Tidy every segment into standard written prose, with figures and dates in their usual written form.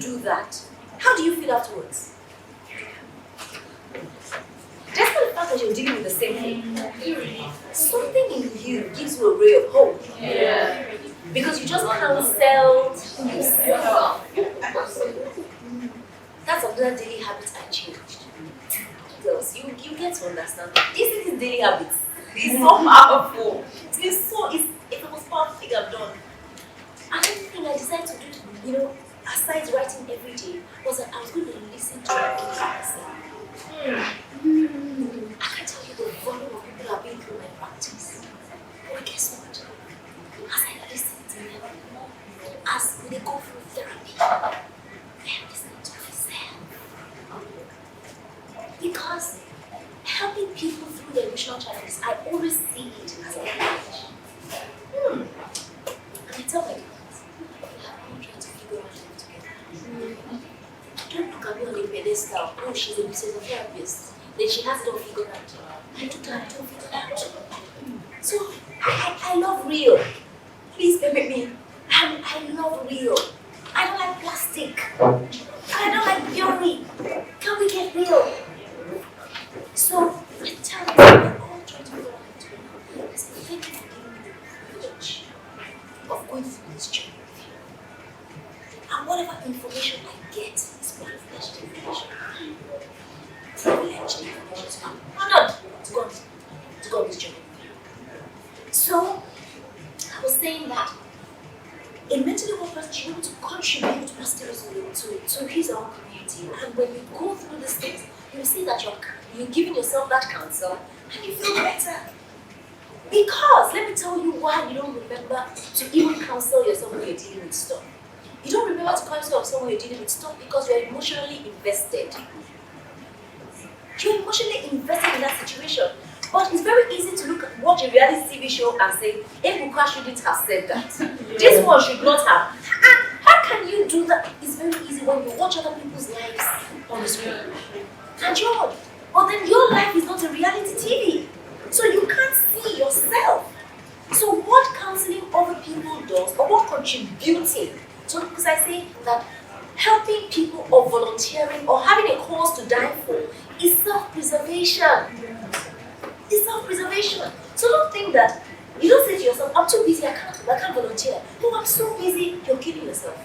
do that, how do you feel afterwards? Despite the fact that you're dealing with the same thing, something in you gives you a ray of hope. Yeah. Because you just counseled yourself. That's another daily habit I changed. Girls, you get to understand. This is daily habits. It's so powerful. If it was powerful, I have done. Another thing I decided to do, aside writing every day, was that I was going to listen to my kids. I can tell you the volume of people I've been through my practice. But guess what? As I listen to them, as they go through therapy, I'm listening to myself. Because helping people through their emotional challenges, I always see it as a privilege. And I tell my clients, I'm trying to figure out life together. Don't look at me on a pedestal. Oh, she's a therapist. Then she has it all figured out. I don't have it all figured out. So I love real. Please permit me. I love real. I don't like plastic. I don't like theory. Can we get real? So I tell them, I'm all trying to figure out together. I say, thank you for giving me the privilege of going through this journey with you. And whatever information I get is privileged information. Privileged information. So I'm not to go on this journey. So I was saying that a mentally ill person should be able to contribute positively to his own community. And when you go through these things, you will see that you're giving yourself that counsel and you feel better. Because let me tell you why you don't remember to even counsel yourself when you're dealing with stuff. You don't remember to counsel yourself when you're dealing with stuff because you're emotionally invested. You're emotionally invested in that situation. But it's very easy to watch a reality TV show and say, Ebuka shouldn't have said that. This one should not have. And how can you do that? It's very easy when you watch other people's lives on the screen. And but then your life is not a reality TV. So you can't see yourself. So what counseling other people does, or what contributing, so because I say that helping people or volunteering or having a cause to die for is self-preservation. It's self-preservation. So don't think that, you don't say to yourself, I'm too busy, I can't volunteer. No, I'm so busy, you're killing yourself.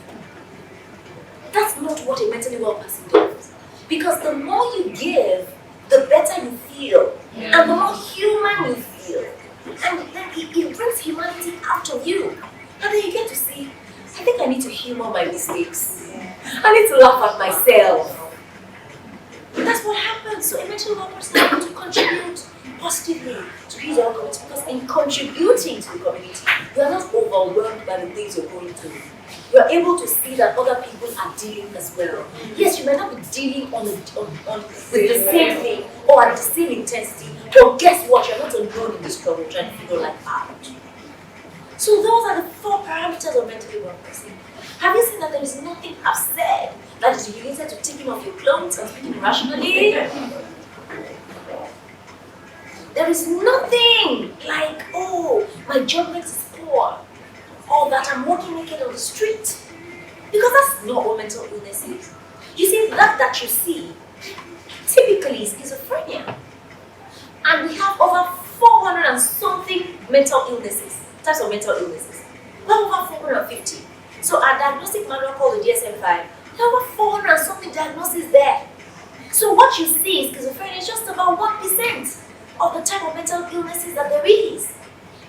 That's not what a mentally well person does. Because the more you give, the better you feel. Yeah. And the more human you feel. And then it brings humanity out of you. And then you get to see, I think I need to humor my mistakes. Yeah. I need to laugh at myself. That's what happens. So a mentally well person is able to contribute positively to his own community, because in contributing to the community, you are not overwhelmed by the things you're going through. You are able to see that other people are dealing as well. Yes, you might not be dealing with the same thing or at the same intensity, but guess what? You're not alone in the struggle trying to figure life out. So those are the 4 parameters of mentally well person. Have you seen that there is nothing I've said that is related to taking off your clothes and speaking rationally? There is nothing like, oh, my judgment is poor, or that I'm walking naked on the street. Because that's not what mental illness is. You see, that you see typically is schizophrenia. And we have over 400 and something mental illnesses, types of mental illnesses. We have over 450. So our diagnostic manual called the DSM-5, there are over 400 and something diagnoses there. So what you see in schizophrenia is just about 1% of the type of mental illnesses that there is.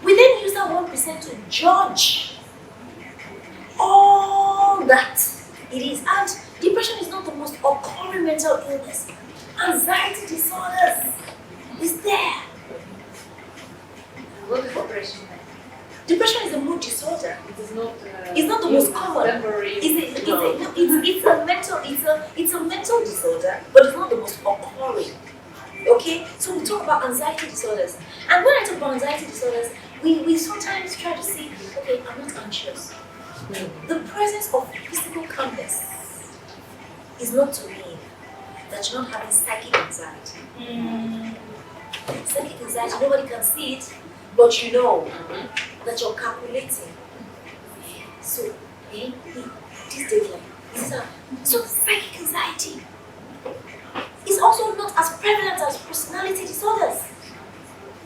We then use that 1% to judge all that it is. And depression is not the most occurring mental illness. Anxiety disorders is there. What is depression? Depression is a mood disorder. It is not. It's not the most common. It's a mental disorder, but it's not the most occurring. Okay, so we talk about anxiety disorders, and when I talk about anxiety disorders, we sometimes try to see, okay, I'm not anxious. The presence of physical calmness is not to mean that you're not having psychic anxiety. Psychic anxiety, nobody can see it, but you know that you're calculating. So, this deadline, So psychic anxiety is also not as prevalent as personality disorders.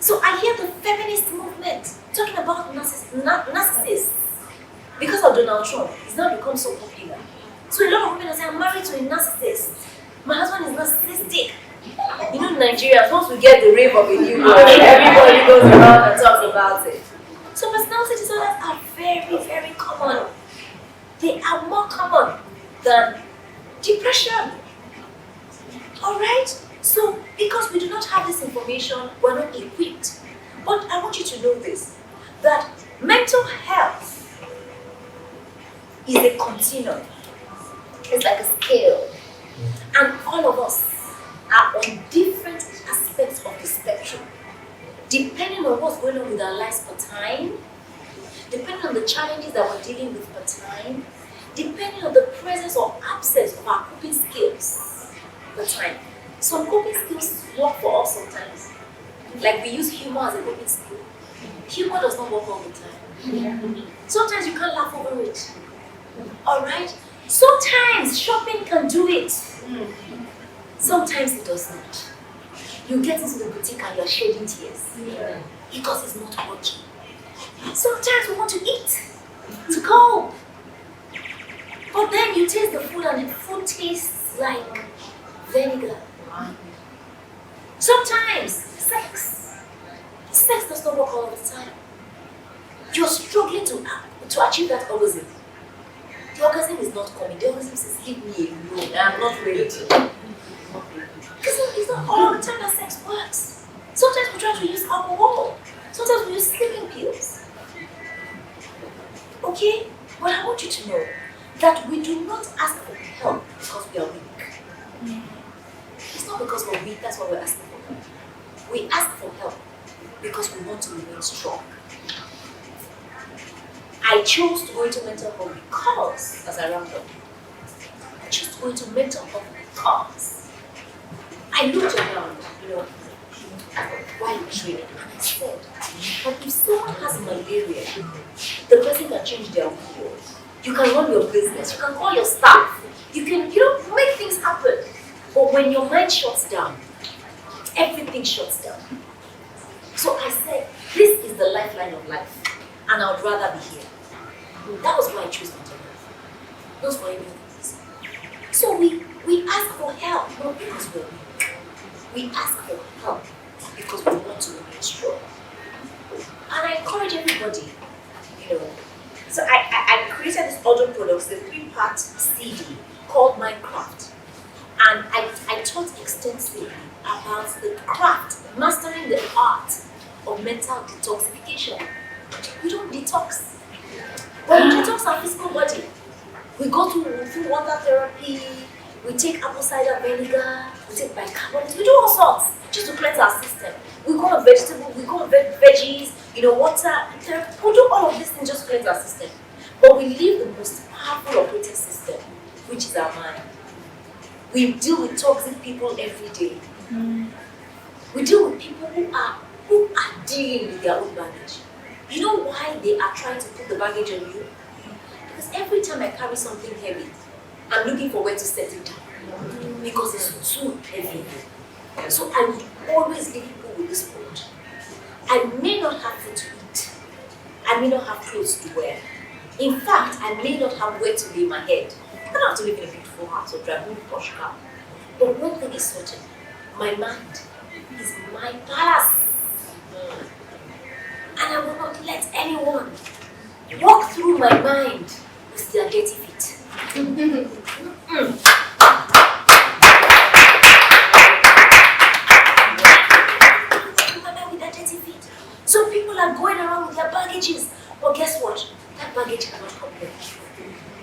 So I hear the feminist movement talking about narcissists because of Donald Trump. It's now become so popular. So a lot of women are saying, I'm married to a narcissist. My husband is narcissistic. You know, Nigerians, once we get the rave of a new boy, everybody goes around and talks about it. So personality disorders are very, very common. They are more common than depression. Alright? So, because we do not have this information, we're not equipped. But I want you to know this, that mental health is a continuum. It's like a scale. And all of us are on different aspects of the spectrum. Depending on what's going on with our lives per time, depending on the challenges that we're dealing with per time, depending on the presence or absence of our coping skills per time. Some coping skills work for us sometimes. Like we use humor as a coping skill. Humor does not work all the time. Sometimes you can't laugh over it. Alright? Sometimes shopping can do it. Sometimes it does not. You get into the boutique and you're shedding tears because it's not working. Sometimes we want to eat, to go. But then you taste the food and the food tastes like vinegar. Sometimes sex does not work all the time. You're struggling to achieve that orgasm. The orgasm is not coming. The orgasm says, leave me alone. I'm not ready. Because it's not all the time that sex works. Sometimes we try to use alcohol. Sometimes we use sleeping pills. Okay? But I want you to know that we do not ask for help because we are weak. It's not because we're weak, that's why we're asking for help. We ask for help because we want to remain strong. I chose to go into mental health because, as I round up, I chose to go into mental health because I looked around, while training, and I said, but if someone has malaria, the person can change their will. You can run your business, you can call your staff, you can, make things happen. But when your mind shuts down, everything shuts down. So I said, this is the lifeline of life, and I would rather be here. That was why I chose mental health. Not for anything else. So we ask for help, not because we're weak. We ask for help because we want to remain strong. And I encourage everybody, So I created this audio products, the 3-part CD called Minecraft. And I taught extensively about the craft, mastering the art of mental detoxification. We don't detox. But we detox our physical body. We go through water therapy, we take apple cider vinegar, we take bicarbonate, we do all sorts just to cleanse our system. We go on vegetables, we go on veggies, water therapy. We do all of these things just to cleanse our system. But we leave the most powerful operating system, which is our mind. We deal with toxic people every day. We deal with people who are dealing with their own baggage. You know why they are trying to put the baggage on you? Because every time I carry something heavy, I'm looking for where to set it down. Because it's too heavy. So I would always leave people with this food. I may not have food to eat. I may not have clothes to wear. In fact, I may not have where to lay my head. I don't have to live in a beautiful house or drive a posh car. But one thing is certain, my mind is my palace. And I will not let anyone walk through my mind with their dirty feet. My mind with their dirty feet. So people are going around with their baggages. But guess what? That baggage cannot come here.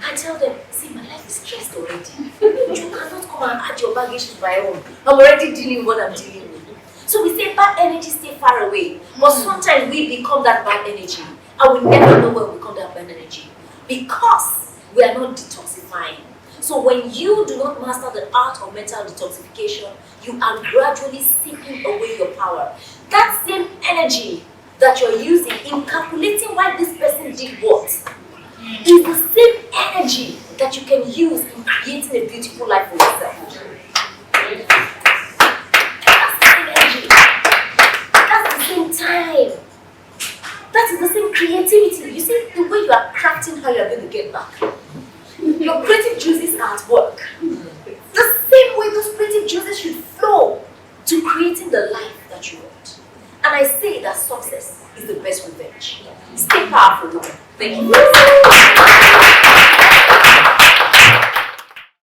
I tell them, see, my life is stressed already. You cannot come and add your baggage to my own. I'm already dealing with what I'm dealing with. So we say bad energy stay far away. But sometimes we become that bad energy. And we never know when we become that bad energy. Because we are not detoxifying. So when you do not master the art of mental detoxification, you are gradually stripping away your power. That same energy that you're using in calculating why this person did what is the same energy that you can use in how you are going to get back. Your creative juices are at work. The same way those creative juices should flow to creating the life that you want. And I say that success is the best revenge. Stay powerful. Thank you.